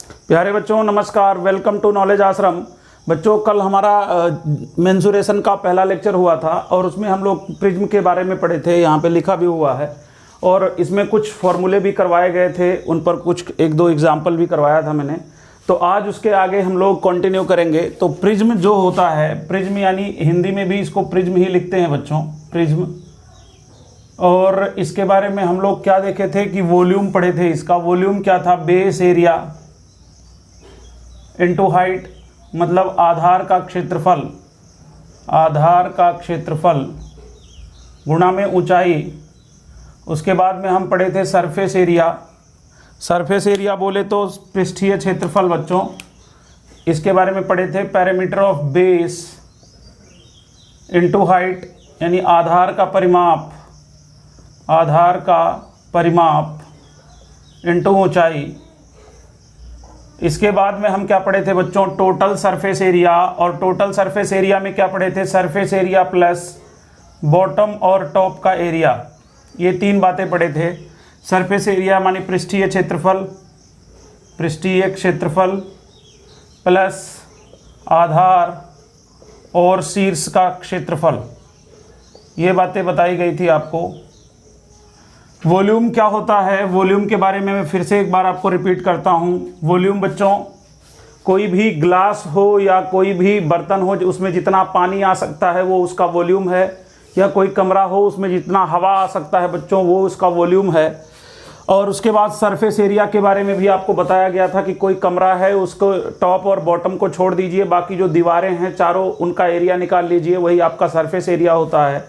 प्यारे बच्चों नमस्कार, वेलकम टू नॉलेज आश्रम। बच्चों कल हमारा मेंसुरेशन का पहला लेक्चर हुआ था और उसमें हम लोग प्रिज्म के बारे में पढ़े थे। यहाँ पे लिखा भी हुआ है और इसमें कुछ फॉर्मूले भी करवाए गए थे, उन पर कुछ एक दो एग्जाम्पल भी करवाया था मैंने। तो आज उसके आगे हम लोग कंटिन्यू करेंगे। तो प्रिज्म जो होता है, प्रिज्म यानी हिंदी में भी इसको प्रिज्म ही लिखते हैं बच्चों, प्रिज्म। और इसके बारे में हम लोग क्या देखे थे कि वॉल्यूम पढ़े थे। इसका वॉल्यूम क्या था, बेस एरिया इनटू हाइट, मतलब आधार का क्षेत्रफल, आधार का क्षेत्रफल गुणा में ऊंचाई। उसके बाद में हम पढ़े थे सरफेस एरिया। सरफेस एरिया बोले तो पृष्ठीय क्षेत्रफल बच्चों। इसके बारे में पढ़े थे parameter of base into height, यानी आधार का परिमाप, आधार का परिमाप इनटू ऊंचाई। इसके बाद में हम क्या पढ़े थे बच्चों, टोटल सरफेस एरिया। और टोटल सरफेस एरिया में क्या पढ़े थे, सरफेस एरिया प्लस बॉटम और टॉप का एरिया। ये तीन बातें पढ़े थे। सरफेस एरिया मानी पृष्ठीय क्षेत्रफल, पृष्ठीय क्षेत्रफल प्लस आधार और शीर्ष का क्षेत्रफल, ये बातें बताई गई थी आपको। वॉल्यूम क्या होता है, वॉल्यूम के बारे में मैं फिर से एक बार आपको रिपीट करता हूँ। वॉल्यूम बच्चों कोई भी ग्लास हो या कोई भी बर्तन हो उसमें जितना पानी आ सकता है वो उसका वॉल्यूम है, या कोई कमरा हो उसमें जितना हवा आ सकता है बच्चों वो उसका वॉल्यूम है। और उसके बाद सरफेस एरिया के बारे में भी आपको बताया गया था कि कोई कमरा है उसको टॉप और बॉटम को छोड़ दीजिए, बाकी जो दीवारें हैं चारों उनका एरिया निकाल लीजिए, वही आपका सरफेस एरिया होता है।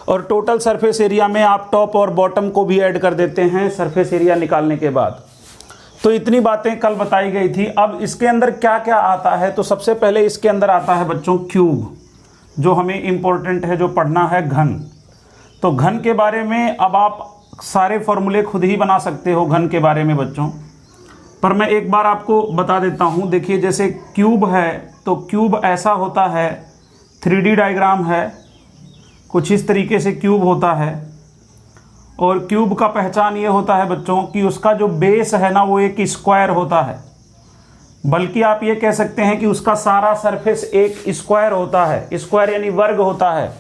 और टोटल सरफेस एरिया में आप टॉप और बॉटम को भी ऐड कर देते हैं सरफेस एरिया निकालने के बाद। तो इतनी बातें कल बताई गई थी। अब इसके अंदर क्या क्या आता है, तो सबसे पहले इसके अंदर आता है बच्चों क्यूब, जो हमें इम्पोर्टेंट है, जो पढ़ना है घन। तो घन के बारे में अब आप सारे फॉर्मूले खुद ही बना सकते हो घन के बारे में बच्चों, पर मैं एक बार आपको बता देता हूँ। देखिए जैसे क्यूब है तो क्यूब ऐसा होता है, 3D डायग्राम है, कुछ इस तरीके से क्यूब होता है। और क्यूब का पहचान ये होता है बच्चों कि उसका जो बेस है ना वो एक स्क्वायर होता है, बल्कि आप ये कह सकते हैं कि उसका सारा सरफेस एक स्क्वायर होता है। स्क्वायर यानी वर्ग होता है।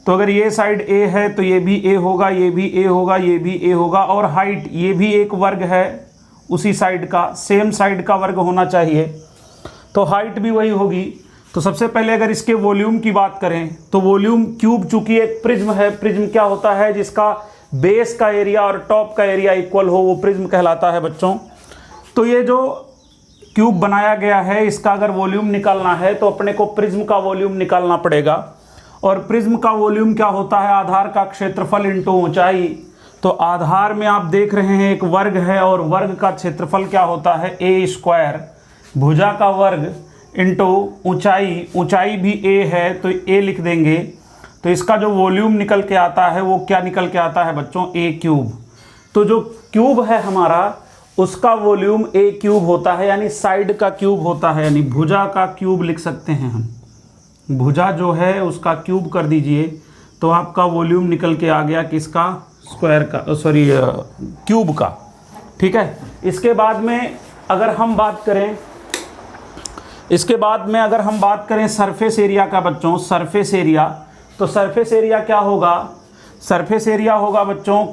तो अगर ये साइड ए है तो ये भी ए होगा, ये भी ए होगा, ये भी ए होगा। और हाइट ये भी एक वर्ग है उसी साइड का, सेम साइड का वर्ग होना चाहिए, तो हाइट भी वही होगी। तो सबसे पहले अगर इसके वॉल्यूम की बात करें तो वॉल्यूम, क्यूब चूंकि एक प्रिज्म है, प्रिज्म क्या होता है, जिसका बेस का एरिया और टॉप का एरिया इक्वल हो वो प्रिज्म कहलाता है बच्चों। तो ये जो क्यूब बनाया गया है इसका अगर वॉल्यूम निकालना है तो अपने को प्रिज्म का वॉल्यूम निकालना पड़ेगा। और प्रिज्म का वॉल्यूम क्या होता है, आधार का क्षेत्रफल इंटू ऊंचाई। तो आधार में आप देख रहे हैं एक वर्ग है और वर्ग का क्षेत्रफल क्या होता है, ए स्क्वायर, भुजा का वर्ग इंटू ऊंचाई, ऊंचाई भी ए है तो ए लिख देंगे। तो इसका जो वॉल्यूम निकल के आता है वो क्या निकल के आता है बच्चों, ए क्यूब। तो जो क्यूब है हमारा उसका वॉल्यूम ए क्यूब होता है, यानी साइड का क्यूब होता है, यानी भुजा का क्यूब लिख सकते हैं हम। भुजा जो है उसका क्यूब कर दीजिए तो आपका वॉल्यूम निकल के आ गया किसका, स्क्वायर का, सॉरी क्यूब का। ठीक है। इसके बाद में अगर हम बात करें, इसके बाद में अगर हम बात करें सरफेस एरिया का बच्चों, सरफेस एरिया, तो सरफेस एरिया क्या होगा, सरफेस एरिया होगा बच्चों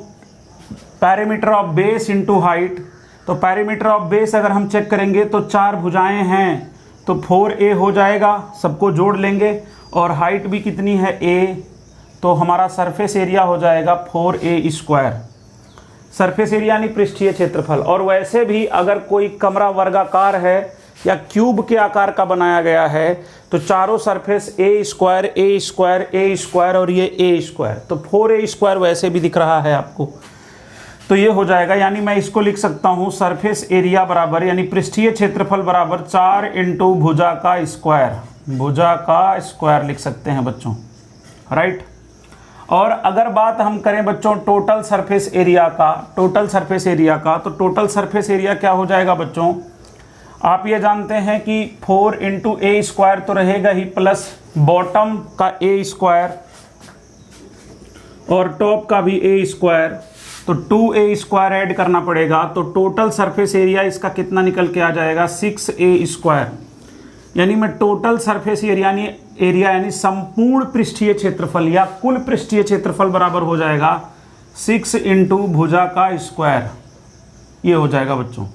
parameter of base into height. तो पैरामीटर ऑफ बेस अगर हम चेक करेंगे तो 4 भुजाएं हैं तो 4a हो जाएगा, सबको जोड़ लेंगे। और हाइट भी कितनी है, a, तो हमारा सरफेस एरिया हो जाएगा 4a स्क्वायर। सरफेस एरिया यानी पृष्ठीय क्षेत्रफल। और वैसे भी अगर कोई कमरा वर्गाकार है या क्यूब के आकार का बनाया गया है तो चारों surface A square, A square, A square और ये ए स्क्वायर, तो 4a स्क्वायर वैसे भी दिख रहा है आपको। तो ये हो जाएगा, यानी मैं इसको लिख सकता हूँ सरफेस एरिया बराबर, यानी पृष्ठीय क्षेत्रफल बराबर 4 इंटू भुजा का स्क्वायर, भुजा का स्क्वायर लिख सकते हैं बच्चों, राइट। और अगर बात हम करें बच्चों टोटल सरफेस एरिया का, टोटल सरफेस एरिया का, तो टोटल सरफेस एरिया क्या हो जाएगा बच्चों, आप ये जानते हैं कि 4 इंटू ए स्क्वायर तो रहेगा ही, प्लस बॉटम का ए स्क्वायर और टॉप का भी ए स्क्वायर, तो 2a² ऐड करना पड़ेगा, तो टोटल सरफेस एरिया इसका कितना निकल के आ जाएगा 6a²। यानी मैं टोटल सरफेस एरिया यानी संपूर्ण पृष्ठीय क्षेत्रफल या कुल पृष्ठीय क्षेत्रफल बराबर हो जाएगा 6 × भुजा का स्क्वायर। ये हो जाएगा बच्चों।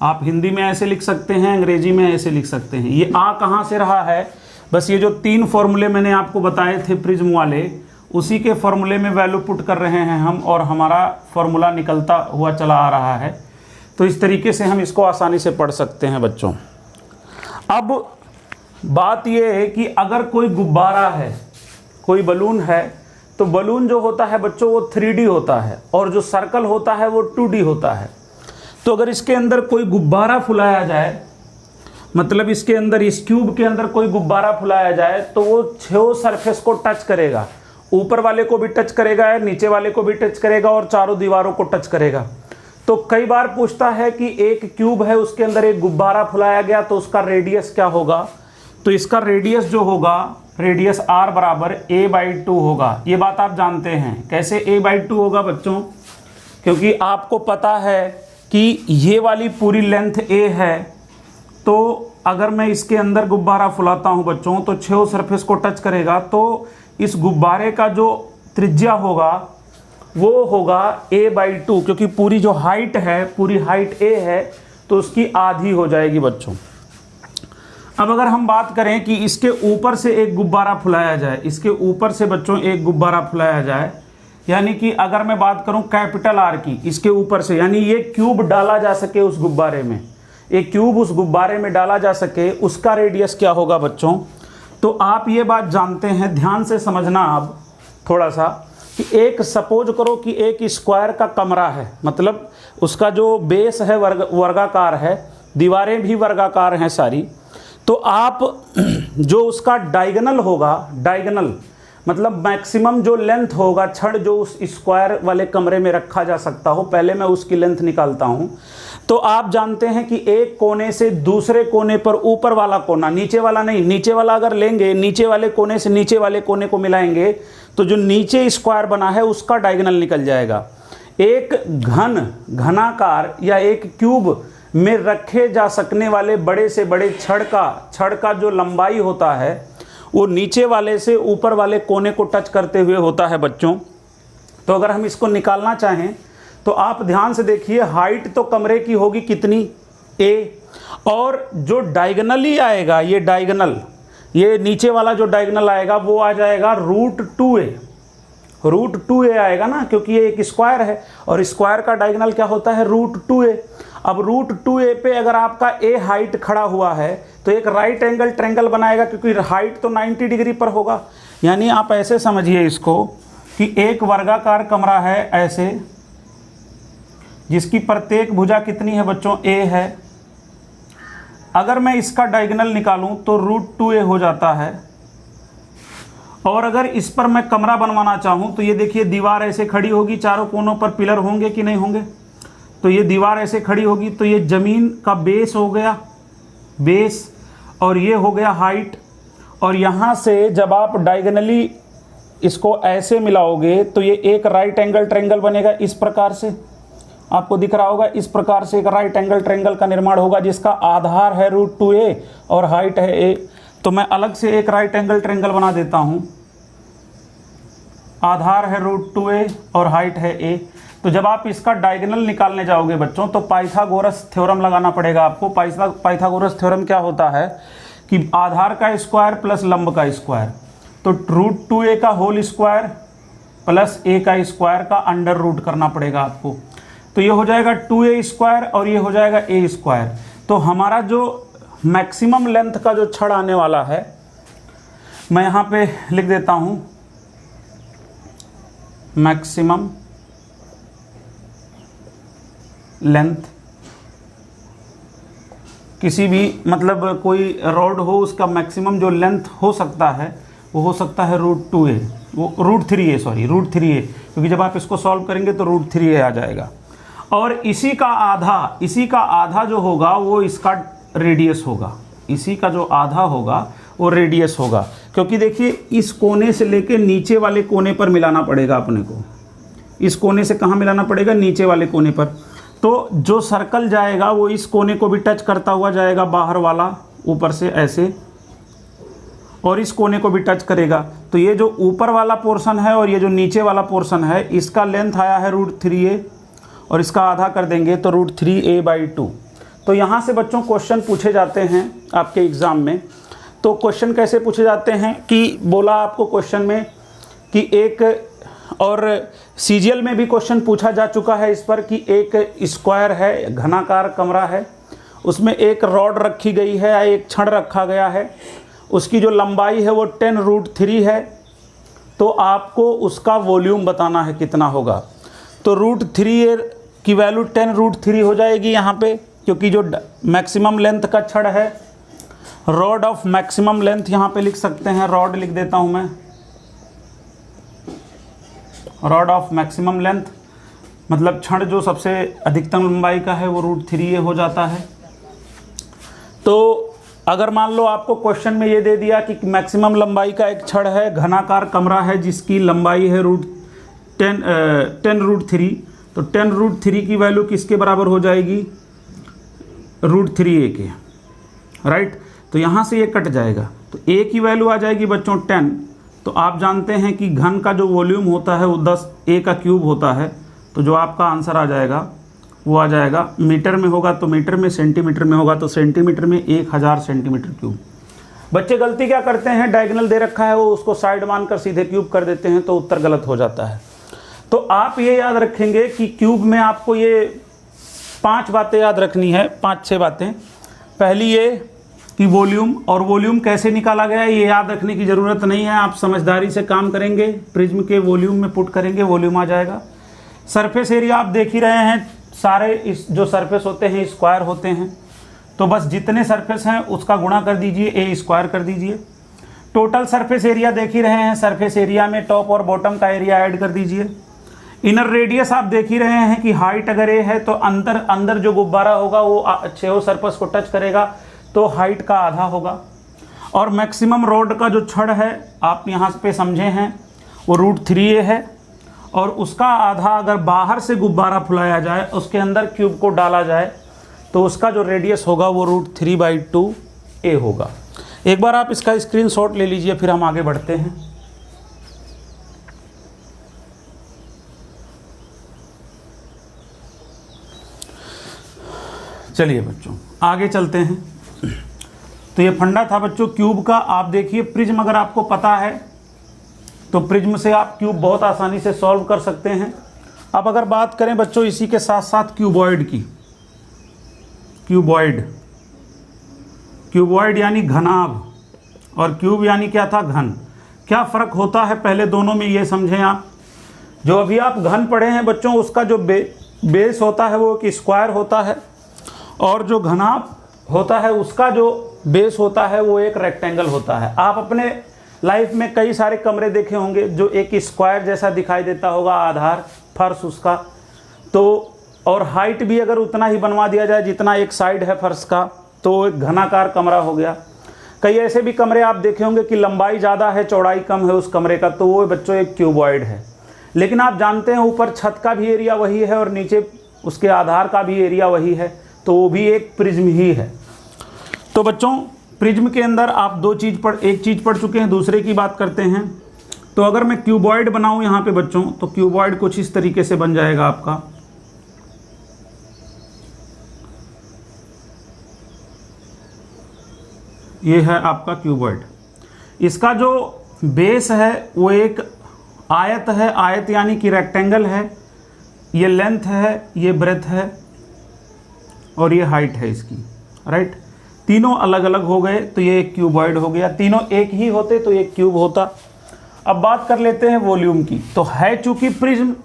आप हिंदी में ऐसे लिख सकते हैं, अंग्रेजी में ऐसे लिख सकते हैं। ये आ कहाँ से रहा है, बस ये जो 3 फॉर्मूले मैंने आपको बताए थे प्रिज्म वाले, उसी के फॉर्मूले में वैल्यू पुट कर रहे हैं हम, और हमारा फॉर्मूला निकलता हुआ चला आ रहा है। तो इस तरीके से हम इसको आसानी से पढ़ सकते हैं बच्चों। अब बात यह है कि अगर कोई गुब्बारा है, कोई बलून है, तो बलून जो होता है बच्चों वो 3D होता है, और जो सर्कल होता है वो 2D होता है। तो अगर इसके अंदर कोई गुब्बारा फुलाया जाए, मतलब इसके अंदर, इस क्यूब के अंदर कोई गुब्बारा फुलाया जाए, तो वो 6 सरफेस को टच करेगा, ऊपर वाले को भी टच करेगा, नीचे वाले को भी टच करेगा, और चारों दीवारों को टच करेगा। तो कई बार पूछता है कि एक क्यूब है, उसके अंदर एक गुब्बारा फुलाया गया, तो उसका रेडियस क्या होगा। तो इसका रेडियस जो होगा, रेडियस r बराबर a/2 होगा। ये बात आप जानते हैं। कैसे a/2 होगा बच्चों, क्योंकि आपको पता है कि ये वाली पूरी लेंथ a है, तो अगर मैं इसके अंदर गुब्बारा फुलाता हूं बच्चों, तो 6 सरफेस को टच करेगा, तो इस गुब्बारे का जो त्रिज्या होगा वो होगा a/2, क्योंकि पूरी जो हाइट है, पूरी हाइट a है, तो उसकी आधी हो जाएगी बच्चों। अब अगर हम बात करें कि इसके ऊपर से एक गुब्बारा फुलाया जाए, इसके ऊपर से बच्चों एक गुब्बारा फुलाया जाए, यानी कि अगर मैं बात करूं कैपिटल R की, इसके ऊपर से, यानी ये क्यूब डाला जा सके उस गुब्बारे में, एक क्यूब उस गुब्बारे में डाला जा सके, उसका रेडियस क्या होगा बच्चों। तो आप ये बात जानते हैं, ध्यान से समझना आप थोड़ा सा, कि एक सपोज करो कि एक स्क्वायर का कमरा है, मतलब उसका जो बेस है वर्गाकार है, दीवारें भी वर्गाकार हैं सारी। तो आप जो उसका डायगोनल होगा, डायगोनल मतलब मैक्सिमम जो लेंथ होगा, छड़ जो उस स्क्वायर वाले कमरे में रखा जा सकता हो, पहले मैं उसकी लेंथ निकालता हूँ। तो आप जानते हैं कि एक कोने से दूसरे कोने पर, ऊपर वाला कोना, नीचे वाला नहीं, नीचे वाला अगर लेंगे, नीचे वाले कोने से नीचे वाले कोने को मिलाएंगे, तो जो नीचे स्क्वायर बना है उसका डायगोनल निकल जाएगा। एक घनाकार या एक क्यूब में रखे जा सकने वाले बड़े से बड़े छड़ का जो लंबाई होता है, वो नीचे वाले से ऊपर वाले कोने को टच करते हुए होता है बच्चों। तो अगर हम इसको निकालना चाहें, तो आप ध्यान से देखिए, हाइट तो कमरे की होगी कितनी a, और जो डायगोनली आएगा, ये डायगोनल, ये नीचे वाला जो डायगोनल आएगा वो आ जाएगा √2a। √2a आएगा ना, क्योंकि ये एक स्क्वायर है, और स्क्वायर का डायगोनल क्या होता है √2a। अब √2a पे अगर आपका a हाइट खड़ा हुआ है, तो एक राइट एंगल ट्रायंगल बनाएगा, क्योंकि हाइट तो 90 डिग्री पर होगा। यानी आप ऐसे समझिए इसको कि एक वर्गाकार कमरा है ऐसे, जिसकी प्रत्येक भुजा कितनी है बच्चों a है। अगर मैं इसका डायगोनल निकालूं तो √2a हो जाता है। और अगर इस पर मैं कमरा बनवाना चाहूं, तो ये देखिए दीवार ऐसे खड़ी होगी, चारों कोनों पर पिलर होंगे कि नहीं होंगे। तो ये दीवार ऐसे खड़ी होगी, तो ये ज़मीन का बेस हो गया, बेस, और ये हो गया हाइट। और यहाँ से जब आप डायगोनली इसको ऐसे मिलाओगे, तो ये एक राइट एंगल ट्रायंगल बनेगा। इस प्रकार से आपको दिख रहा होगा, इस प्रकार से एक राइट एंगल ट्रायंगल का निर्माण होगा, जिसका आधार है √2a और हाइट है a। तो मैं अलग से एक राइट एंगल ट्रायंगल बना देता हूँ, आधार है √2a और हाइट है a। तो जब आप इसका डायगोनल निकालने जाओगे बच्चों, तो पाइथागोरस थ्योरम लगाना पड़ेगा आपको। पाइथागोरस थ्योरम क्या होता है कि आधार का स्क्वायर प्लस लंब का स्क्वायर, तो √2a का होल स्क्वायर प्लस a का स्क्वायर का अंडर रूट करना पड़ेगा आपको। तो ये हो जाएगा 2a² और ये हो जाएगा a²। तो हमारा जो मैक्सिमम लेंथ का जो छड़ आने वाला है, मैं यहाँ पे लिख देता हूँ मैक्सिमम लेंथ, किसी भी मतलब कोई रॉड हो, उसका मैक्सिमम जो लेंथ हो सकता है वो हो सकता है √2a, वो √3a, क्योंकि जब आप इसको सॉल्व करेंगे तो √3a आ जाएगा। और इसी का आधा जो होगा वो इसका रेडियस होगा, इसी का जो आधा होगा वो रेडियस होगा। क्योंकि देखिए इस कोने से लेके नीचे वाले कोने पर मिलाना पड़ेगा अपने को, इस कोने से कहाँ मिलाना पड़ेगा, नीचे वाले कोने पर। तो जो सर्कल जाएगा वो इस कोने को भी टच करता हुआ जाएगा, बाहर वाला ऊपर से ऐसे, और इस कोने को भी टच करेगा। तो ये जो ऊपर वाला पोर्शन है और ये जो नीचे वाला पोर्शन है, इसका लेंथ आया है √3a, और इसका आधा कर देंगे तो √3a/2। तो यहाँ से बच्चों क्वेश्चन पूछे जाते हैं आपके एग्ज़ाम में। तो क्वेश्चन कैसे पूछे जाते हैं कि बोला आपको क्वेश्चन में कि एक, और सीजीएल में भी क्वेश्चन पूछा जा चुका है इस पर, कि एक स्क्वायर है, घनाकार कमरा है, उसमें एक रॉड रखी गई है या एक छड़ रखा गया है, उसकी जो लंबाई है वो 10√3 है। तो आपको उसका वॉल्यूम बताना है कितना होगा। तो √3a की वैल्यू 10√3 हो जाएगी यहाँ पे, क्योंकि जो मैक्सिमम लेंथ का छड़ है, रॉड ऑफ मैक्सिमम लेंथ यहाँ पे लिख सकते हैं, रॉड लिख देता हूँ मैं, रॉड ऑफ मैक्सिमम लेंथ मतलब छड़ जो सबसे अधिकतम लंबाई का है वो √3a हो जाता है। तो अगर मान लो आपको क्वेश्चन में ये दे दिया कि मैक्सिमम लंबाई का एक छड़ है, घनाकार कमरा है जिसकी लंबाई है 10√3, तो 10√3 की वैल्यू किसके बराबर हो जाएगी, √3a के, राइट। तो यहाँ से ये कट जाएगा, तो a की वैल्यू आ जाएगी बच्चों 10। तो आप जानते हैं कि घन का जो वॉल्यूम होता है वो 10a का क्यूब होता है। तो जो आपका आंसर आ जाएगा वो आ जाएगा, मीटर में होगा तो मीटर में, सेंटीमीटर में होगा तो सेंटीमीटर में 1000 सेंटीमीटर क्यूब। बच्चे गलती क्या करते हैं, डायगोनल दे रखा है वो उसको साइड मानकर सीधे क्यूब कर देते हैं, तो उत्तर गलत हो जाता है। तो आप ये याद रखेंगे कि क्यूब में आपको ये 5 बातें याद रखनी है, 5-6 बातें। पहली ये कि वॉल्यूम, और वॉल्यूम कैसे निकाला गया है ये याद रखने की ज़रूरत नहीं है, आप समझदारी से काम करेंगे, प्रिज्म के वॉल्यूम में पुट करेंगे, वॉल्यूम आ जाएगा। सरफेस एरिया आप देख ही रहे हैं, सारे इस जो सरफेस होते हैं स्क्वायर होते हैं, तो बस जितने सरफेस हैं उसका गुणा कर दीजिए, a स्क्वायर कर दीजिए। टोटल सरफेस एरिया देख ही रहे हैं, सरफेस एरिया में टॉप और बॉटम का एरिया ऐड कर दीजिए। इनर रेडियस आप देख ही रहे हैं कि हाइट अगर a है तो अंदर जो गुब्बारा होगा वो छेओ सरफेस को टच करेगा, तो हाइट का आधा होगा। और मैक्सिमम रॉड का जो छड़ है आप यहाँ पे समझे हैं वो √3a है, और उसका आधा अगर बाहर से गुब्बारा फुलाया जाए, उसके अंदर क्यूब को डाला जाए, तो उसका जो रेडियस होगा वो √3/2a होगा। एक बार आप इसका स्क्रीनशॉट ले लीजिए, फिर हम आगे बढ़ते हैं। चलिए बच्चों आगे चलते हैं। तो ये फंडा था बच्चों क्यूब का। आप देखिए प्रिज्म अगर आपको पता है तो प्रिज्म से आप क्यूब बहुत आसानी से सॉल्व कर सकते हैं। अब अगर बात करें बच्चों इसी के साथ साथ क्यूबॉइड की, क्यूबॉइड यानी घनाभ, और क्यूब यानी क्या था, घन। क्या फ़र्क होता है पहले दोनों में ये समझें आप। जो अभी आप घन पढ़े हैं बच्चों, उसका जो बेस होता है वो एक स्क्वायर होता है, और जो घनाभ होता है उसका जो बेस होता है वो एक रेक्टेंगल होता है। आप अपने लाइफ में कई सारे कमरे देखे होंगे जो एक स्क्वायर जैसा दिखाई देता होगा, आधार फर्श उसका, तो और हाइट भी अगर उतना ही बनवा दिया जाए जितना एक साइड है फर्श का, तो एक घनाकार कमरा हो गया। कई ऐसे भी कमरे आप देखे होंगे कि लंबाई ज़्यादा है चौड़ाई कम है उस कमरे का, तो वो बच्चों एक क्यूबॉइड है। लेकिन आप जानते हैं ऊपर छत का भी एरिया वही है और नीचे उसके आधार का भी एरिया वही है, तो वो भी एक प्रिज्म ही है। तो बच्चों प्रिज्म के अंदर आप एक चीज़ पढ़ चुके हैं, दूसरे की बात करते हैं। तो अगर मैं क्यूबॉइड बनाऊं यहाँ पे बच्चों, तो क्यूबॉइड कुछ इस तरीके से बन जाएगा आपका। ये है आपका क्यूबॉइड। इसका जो बेस है वो एक आयत है, आयत यानी कि रेक्टेंगल है। ये लेंथ है, ये ब्रेथ है, और ये हाइट है इसकी, राइट। तीनों अलग अलग हो गए तो ये एक क्यूबॉइड हो गया। तीनों एक ही होते तो एक क्यूब होता। अब बात कर लेते हैं वॉल्यूम की। तो है चूंकि प्रिज्म,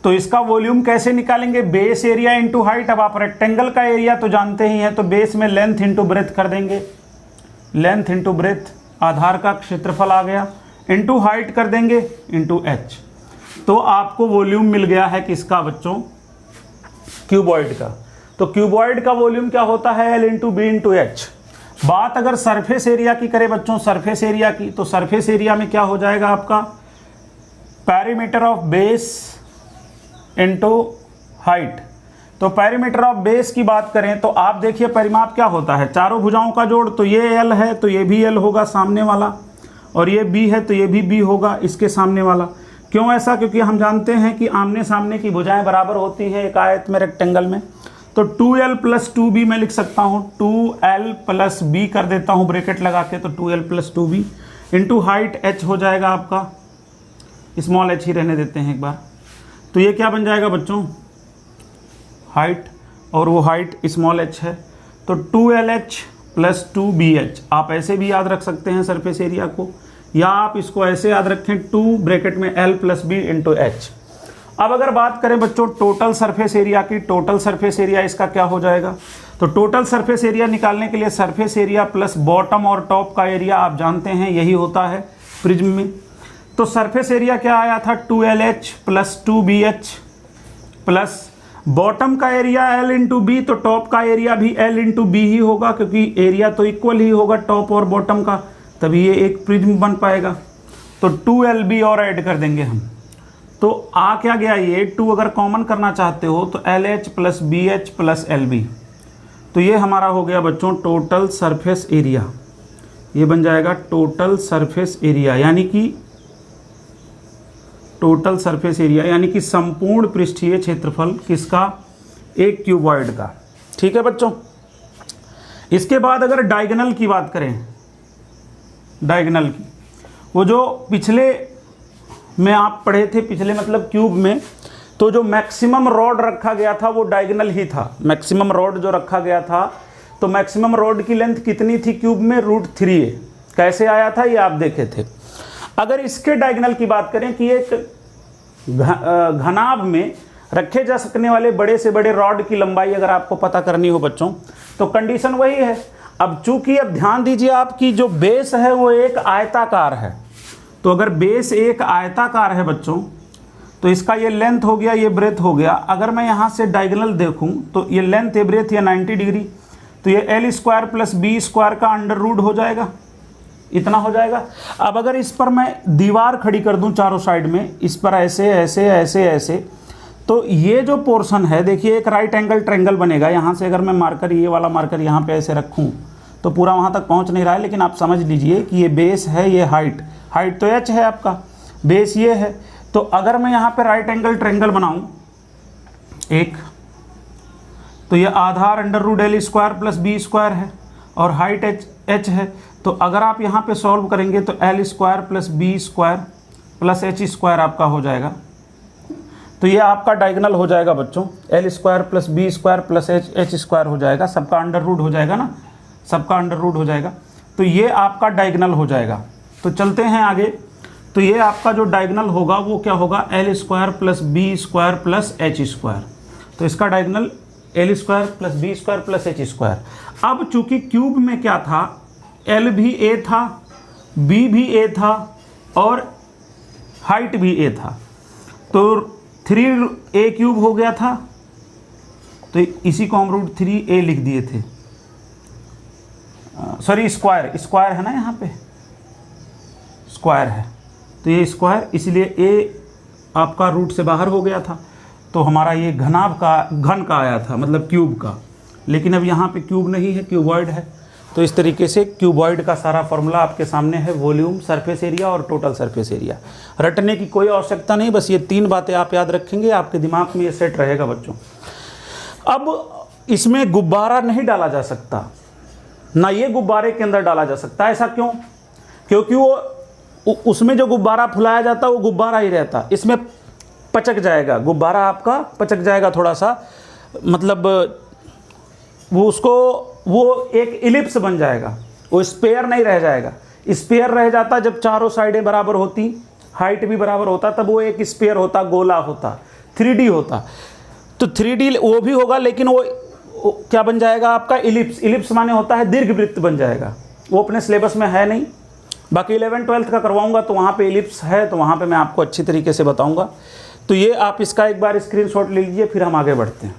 तो इसका वॉल्यूम कैसे निकालेंगे, बेस एरिया इंटू हाइट। अब आप रेक्टेंगल का एरिया तो जानते ही हैं, तो बेस में लेंथ इंटू ब्रेथ कर देंगे, लेंथ इंटू ब्रेथ, आधार का क्षेत्रफल आ गया, इंटू हाइट कर देंगे इंटू h। तो आपको वॉल्यूम मिल गया है किसका बच्चों, क्यूबॉइड का। तो क्यूबॉइड का वॉल्यूम क्या होता है, L into B into H. बात अगर सरफेस एरिया की करें बच्चों, सरफेस एरिया की, तो सरफेस एरिया में क्या हो जाएगा आपका, perimeter of base into height. तो पेरीमीटर ऑफ बेस की बात करें तो आप देखिए परिमाप क्या होता है, चारों भुजाओं का जोड़। तो ये एल है तो ये भी एल होगा सामने वाला, और ये बी है तो ये भी बी होगा इसके सामने वाला। क्यों ऐसा? क्योंकि हम जानते हैं कि आमने सामने की भुजाएं बराबर होती हैं एक आयत में, रेक्टेंगल में। तो 2l प्लस 2b मैं लिख सकता हूँ, 2l प्लस b कर देता हूँ ब्रैकेट लगा के, तो 2l plus 2b into height h हो जाएगा आपका, स्मॉल h ही रहने देते हैं एक बार। तो ये क्या बन जाएगा बच्चों, हाइट, और वो हाइट स्मॉल h है, तो 2lh प्लस 2bh। आप ऐसे भी याद रख सकते हैं सरफेस एरिया को, या आप इसको ऐसे याद रखें 2 ब्रैकेट में l plus b into h। अब अगर बात करें बच्चों टोटल सरफेस एरिया की, टोटल सरफेस एरिया इसका क्या हो जाएगा? तो टोटल सरफेस एरिया निकालने के लिए सरफेस एरिया प्लस बॉटम और टॉप का एरिया आप जानते हैं यही होता है प्रिज्म में। तो सरफेस एरिया क्या आया था, 2lh plus 2bh plus bottom का एरिया l इंटू बी, तो टॉप का एरिया भी l इंटू बी ही होगा, क्योंकि एरिया तो इक्वल ही होगा टॉप और बॉटम का, तभी ये एक प्रिज्म बन पाएगा। तो 2lb और ऐड कर देंगे हम, तो आ क्या गया ये 2 अगर कॉमन करना चाहते हो तो LH plus BH plus LB। तो ये हमारा हो गया बच्चों टोटल सरफेस एरिया, ये बन जाएगा टोटल सरफेस एरिया, यानी कि टोटल सरफेस एरिया यानी कि संपूर्ण पृष्ठीय क्षेत्रफल किसका, एक क्यूबॉइड का। ठीक है बच्चों। इसके बाद अगर डायगोनल की बात करें, डायगोनल की, वो जो पिछले में आप पढ़े थे, पिछले मतलब क्यूब में, तो जो मैक्सिमम रॉड रखा गया था वो डायगोनल ही था। मैक्सिमम रॉड जो रखा गया था, तो मैक्सिमम रॉड की लेंथ कितनी थी क्यूब में, √3a। कैसे आया था ये आप देखे थे। अगर इसके डायगोनल की बात करें कि एक घनाभ में रखे जा सकने वाले बड़े से बड़े रॉड की लंबाई अगर आपको पता करनी हो बच्चों, तो कंडीशन वही है। अब चूंकि अब ध्यान दीजिए आपकी जो बेस है वो एक आयताकार है, तो अगर बेस एक आयताकार है बच्चों, तो इसका ये लेंथ हो गया, ये ब्रेथ हो गया। अगर मैं यहाँ से डायगोनल देखूँ तो ये लेंथ ये ब्रेथ या 90 डिग्री, तो ये l² प्लस b² का अंडर रूट हो जाएगा, इतना हो जाएगा। अब अगर इस पर मैं दीवार खड़ी कर दूं चारों साइड में, इस पर ऐसे ऐसे ऐसे ऐसे, तो ये जो पोर्शन है देखिए एक राइट एंगल ट्रायंगल बनेगा। यहाँ से अगर मैं मार्कर, ये वाला मार्कर यहाँ पे ऐसे रखूँ तो पूरा वहाँ तक पहुँच नहीं रहा है, लेकिन आप समझ लीजिए कि ये बेस है, ये हाइट तो h है आपका, बेस ये है। तो अगर मैं यहाँ पे राइट एंगल ट्रायंगल बनाऊँ एक, तो ये आधार √l² प्लस b² है और हाइट h है। तो अगर आप यहाँ पे सॉल्व करेंगे तो l² plus b² plus h² आपका हो जाएगा। तो ये आपका डायगोनल हो जाएगा बच्चों, l² plus b² plus h² हो जाएगा, सबका अंडर रूट हो जाएगा ना, सबका अंडर रूट हो जाएगा। तो ये आपका डायगोनल हो जाएगा। तो चलते हैं आगे। तो ये आपका जो डायगोनल होगा वो क्या होगा, l² plus b² plus h²। तो इसका diagonal l² plus b² plus h²। अब चूंकि क्यूब में क्या था, l भी a था, b भी a था और हाइट भी a था, तो 3a³ हो गया था। तो इसी को हम √3a लिख दिए थे, सॉरी स्क्वायर है ना, यहाँ पे स्क्वायर है, तो ये स्क्वायर, इसलिए a आपका रूट से बाहर हो गया था। तो हमारा ये घन का आया था, मतलब क्यूब का। लेकिन अब यहाँ पे क्यूब नहीं है, क्यूबॉइड है। तो इस तरीके से क्यूबॉइड का सारा फॉर्मूला आपके सामने है, वॉल्यूम, सरफेस एरिया और टोटल सरफेस एरिया। रटने की कोई आवश्यकता नहीं, बस ये 3 बातें आप याद रखेंगे, आपके दिमाग में ये सेट रहेगा बच्चों। अब इसमें गुब्बारा नहीं डाला जा सकता, ना ये गुब्बारे के अंदर डाला जा सकता। ऐसा क्यों? क्योंकि वो उसमें जो गुब्बारा फुलाया जाता है वो गुब्बारा ही रहता, इसमें पचक जाएगा, गुब्बारा आपका पचक जाएगा थोड़ा सा, मतलब वो एक इलिप्स बन जाएगा, वो स्पेयर नहीं रह जाएगा। स्पेयर रह जाता जब चारों साइडें बराबर होती, हाइट भी बराबर होता, तब वो एक स्पेयर होता, गोला होता, 3D होता। तो 3D वो भी होगा, लेकिन वो क्या बन जाएगा आपका, इलिप्स। इलिप्स माने होता है दीर्घवृत्त बन जाएगा। वो अपने सिलेबस में है नहीं, बाकी 11th-12th का करवाऊंगा तो वहाँ पे इलिप्स है, तो वहाँ पे मैं आपको अच्छी तरीके से बताऊंगा। तो ये आप इसका एक बार स्क्रीनशॉट ले लीजिए, फिर हम आगे बढ़ते हैं।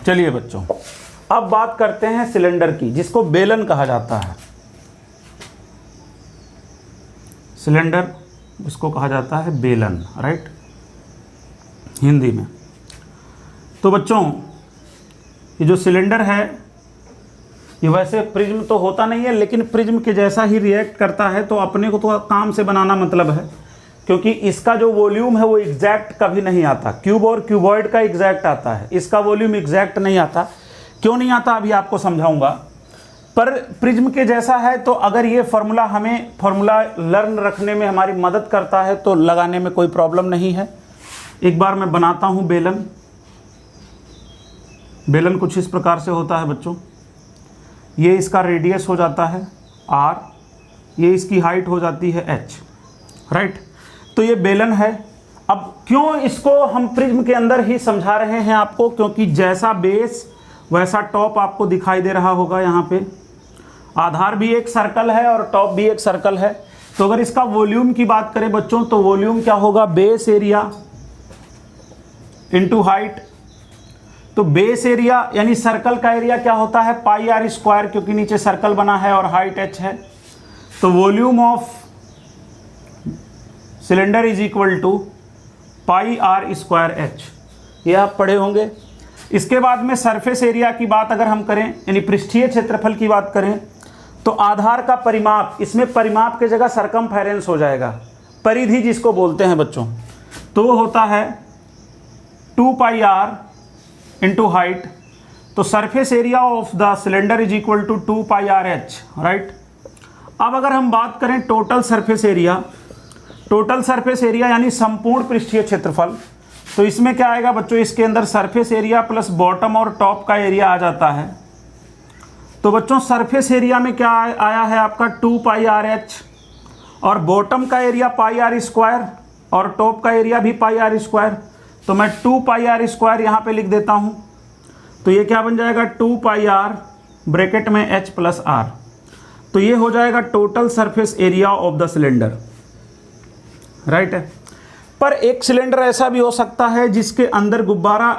चलिए बच्चों, अब बात करते हैं सिलेंडर की, जिसको बेलन कहा जाता है। सिलेंडर जिसको कहा जाता है बेलन, राइट, हिंदी में। तो बच्चों ये जो सिलेंडर है ये वैसे प्रिज्म तो होता नहीं है, लेकिन प्रिज्म के जैसा ही रिएक्ट करता है। तो अपने को तो काम से बनाना मतलब है, क्योंकि इसका जो वॉल्यूम है वो एग्जैक्ट कभी नहीं आता। क्यूब और क्यूबॉइड का एग्जैक्ट आता है, इसका वॉल्यूम एग्जैक्ट नहीं आता। क्यों नहीं आता अभी आपको समझाऊंगा। पर प्रिज्म के जैसा है, तो अगर ये फॉर्मूला हमें फॉर्मूला लर्न रखने में हमारी मदद करता है तो लगाने में कोई प्रॉब्लम नहीं है। एक बार मैं बनाता हूँ बेलन। बेलन कुछ इस प्रकार से होता है बच्चों। ये इसका रेडियस हो जाता है r, ये इसकी हाइट हो जाती है h, राइट। तो ये बेलन है। अब क्यों इसको हम प्रिज्म के अंदर ही समझा रहे हैं आपको, क्योंकि जैसा बेस वैसा टॉप आपको दिखाई दे रहा होगा। यहाँ पे आधार भी एक सर्कल है और टॉप भी एक सर्कल है। तो अगर इसका वॉल्यूम की बात करें बच्चों, तो वॉल्यूम क्या होगा, बेस एरिया इनटू हाइट। तो बेस एरिया यानी सर्कल का एरिया क्या होता है, पाई आर स्क्वायर, क्योंकि नीचे सर्कल बना है और हाइट h है। तो volume of cylinder is equal to pi r square h, ये आप पढ़े होंगे। इसके बाद में सरफेस एरिया की बात अगर हम करें, यानी पृष्ठीय क्षेत्रफल की बात करें, तो आधार का परिमाप, इसमें परिमाप की जगह सरकमफेरेंस हो जाएगा, परिधि जिसको बोलते हैं बच्चों। तो वो होता है 2 पाई आर इंटू हाइट। तो surface area of the cylinder is equal to 2 pi r H, right. अब अगर हम बात करें total surface area, total surface area यानी संपूर्ण पृष्ठीय क्षेत्रफल, तो इसमें क्या आएगा बच्चों, इसके अंदर सरफेस एरिया प्लस बॉटम और टॉप का एरिया आ जाता है। तो बच्चों सरफेस एरिया में क्या आया है आपका 2 पाई आर एच, और बॉटम का एरिया पाई आर स्क्वायर और टॉप का एरिया भी पाई आर स्क्वायर। तो मैं 2 पाई आर स्क्वायर यहाँ पे लिख देता हूँ। तो ये क्या बन जाएगा 2 पाई आर ब्रैकेट में h प्लस r। तो ये हो जाएगा total surface area of the cylinder, right है। पर एक सिलेंडर ऐसा भी हो सकता है जिसके अंदर गुब्बारा,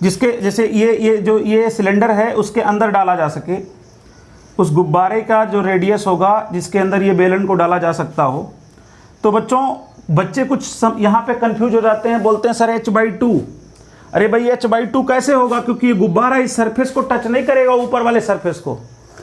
जिसके जैसे ये सिलेंडर है उसके अंदर डाला जा सके, उस गुब्बारे का जो रेडियस होगा जिसके अंदर ये बेलन को डाला जा सकता हो। तो बच्चे कुछ यहाँ पे कंफ्यूज हो जाते हैं, बोलते हैं सर h/2। अरे भाई h/2 कैसे होगा, क्योंकि ये गुब्बारा इस सरफेस को टच नहीं करेगा, ऊपर वाले सरफेस को।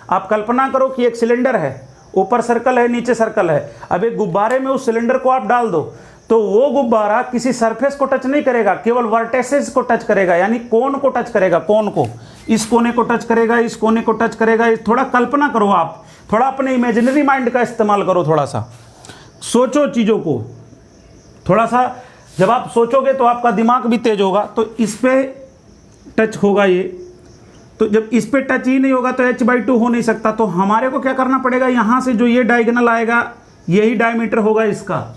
आप कल्पना करो कि एक सिलेंडर है, ऊपर सर्कल है नीचे सर्कल है। अब एक गुब्बारे में उस सिलेंडर को आप डाल दो तो वो गुब्बारा किसी सरफेस को टच नहीं करेगा, केवल वर्टेसेस को टच करेगा, यानी कोन को टच करेगा। कोन को, इस कोने को टच करेगा, इस कोने को टच करेगा। थोड़ा कल्पना करो आप, थोड़ा अपने इमेजिनरी माइंड का इस्तेमाल करो, थोड़ा सा सोचो चीज़ों को। थोड़ा सा जब आप सोचोगे तो आपका दिमाग भी तेज होगा। तो इस पे टच होगा ये, तो जब इस पे टच ही नहीं होगा तो h/2 हो नहीं सकता। तो हमारे को क्या करना पड़ेगा, यहाँ से जो ये डायगोनल आएगा यही डायमीटर होगा इसका।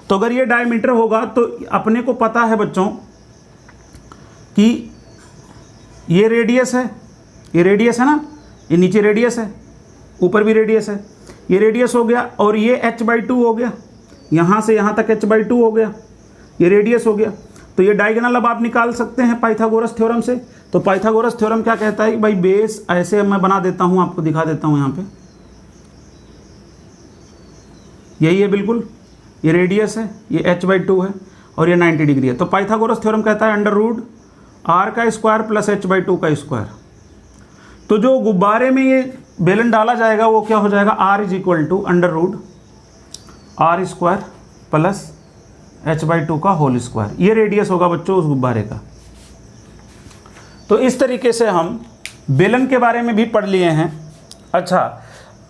तो अगर ये डायमीटर होगा तो अपने को पता है बच्चों कि ये रेडियस है, ये रेडियस है ना, ये नीचे रेडियस है, ऊपर भी रेडियस है, ये रेडियस हो गया, और ये h/2 हो गया, यहाँ से यहाँ तक h/2 हो गया, ये रेडियस हो गया। तो ये डायगोनल अब आप निकाल सकते हैं पाइथागोरस थ्योरम से। तो पाइथागोरस थ्योरम क्या कहता है कि भाई बेस, ऐसे मैं बना देता हूँ, आपको दिखा देता हूँ यहाँ पे, यही है बिल्कुल, ये रेडियस है, ये h/2 है और ये 90 डिग्री है। तो पाइथागोरस थ्योरम कहता है √r का स्क्वायर प्लस h/2 का स्क्वायर। तो जो गुब्बारे में ये बेलन डाला जाएगा वो क्या हो जाएगा, r is equal to √r square plus h/2 का होल स्क्वायर। ये रेडियस होगा बच्चों उस गुब्बारे का। तो इस तरीके से हम बेलन के बारे में भी पढ़ लिए हैं। अच्छा,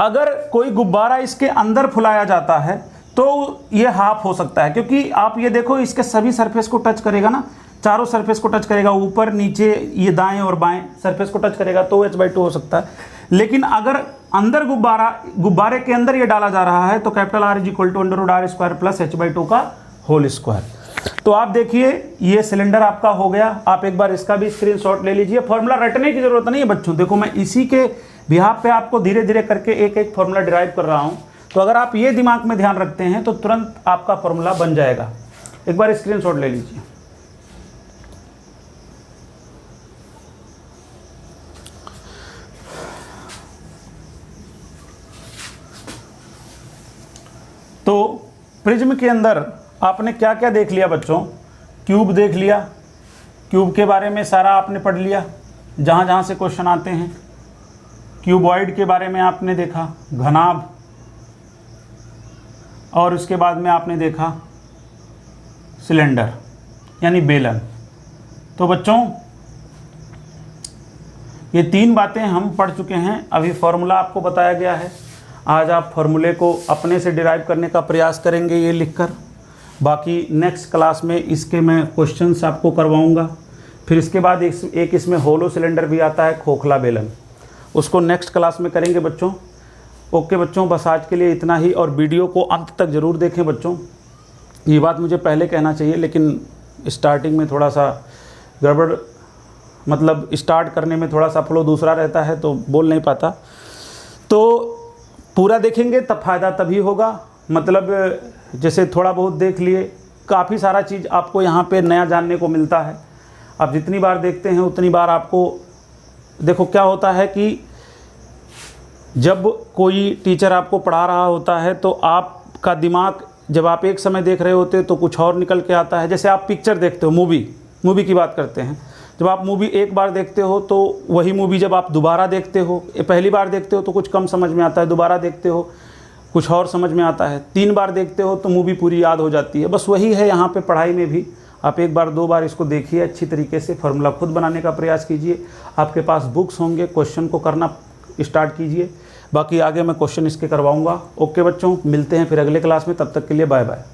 अगर कोई गुब्बारा इसके अंदर फुलाया जाता है तो ये हाफ हो सकता है, क्योंकि आप ये देखो इसके सभी सरफेस को टच करेगा ना, चारों सरफेस को टच करेगा, ऊपर नीचे, ये दाएं और बाएं सरफेस को टच करेगा, तो h/2 हो सकता है। लेकिन अगर अंदर गुब्बारे के अंदर ये डाला जा रहा है तो R is equal to √r square plus h/2 का होल स्क्वायर। तो आप देखिए ये सिलेंडर आपका हो गया। आप एक बार इसका भी स्क्रीनशॉट ले लीजिए। फॉर्मूला रटने की जरूरत नहीं है बच्चों, देखो मैं इसी के बिहाफ पे आपको धीरे धीरे करके एक एक फॉर्मूला डिराइव कर रहा हूँ। तो अगर आप ये दिमाग में ध्यान रखते हैं तो तुरंत आपका फॉर्मूला बन जाएगा। एक बार स्क्रीनशॉट ले लीजिए। तो प्रिज्म के अंदर आपने क्या क्या देख लिया बच्चों? क्यूब देख लिया, क्यूब के बारे में सारा आपने पढ़ लिया, जहाँ जहाँ से क्वेश्चन आते हैं। क्यूबॉइड के बारे में आपने देखा, घनाभ, और उसके बाद में आपने देखा सिलेंडर यानी बेलन। तो बच्चों ये 3 बातें हम पढ़ चुके हैं। अभी फॉर्मूला आपको बताया गया है। आज आप फॉर्मूले को अपने से डिराइव करने का प्रयास करेंगे ये लिखकर। बाकी नेक्स्ट क्लास में इसके मैं क्वेश्चंस आपको करवाऊंगा। फिर इसके बाद एक इसमें होलो सिलेंडर भी आता है, खोखला बेलन, उसको नेक्स्ट क्लास में करेंगे बच्चों। ओके बच्चों, बस आज के लिए इतना ही, और वीडियो को अंत तक ज़रूर देखें बच्चों। ये बात मुझे पहले कहना चाहिए लेकिन स्टार्टिंग में थोड़ा सा गड़बड़, मतलब स्टार्ट करने में थोड़ा सा फ्लो दूसरा रहता है तो बोल नहीं पाता। तो पूरा देखेंगे तब फ़ायदा तभी होगा। मतलब जैसे थोड़ा बहुत देख लिए, काफ़ी सारा चीज़ आपको यहाँ पे नया जानने को मिलता है। आप जितनी बार देखते हैं उतनी बार आपको, देखो क्या होता है कि जब कोई टीचर आपको पढ़ा रहा होता है तो आपका दिमाग, जब आप एक समय देख रहे होते हैं तो कुछ और निकल के आता है। जैसे आप पिक्चर देखते हो, मूवी की बात करते हैं। जब आप मूवी एक बार देखते हो तो वही मूवी जब आप दोबारा देखते हो, पहली बार देखते हो तो कुछ कम समझ में आता है, दोबारा देखते हो कुछ और समझ में आता है, 3 बार देखते हो तो मूवी पूरी याद हो जाती है। बस वही है यहाँ पे पढ़ाई में भी। आप 1 बार 2 बार इसको देखिए अच्छी तरीके से, फार्मूला खुद बनाने का प्रयास कीजिए। आपके पास बुक्स होंगे, क्वेश्चन को करना स्टार्ट कीजिए। बाकी आगे मैं क्वेश्चन इसके करवाऊँगा। ओके बच्चों, मिलते हैं फिर अगले क्लास में, तब तक के लिए बाय बाय।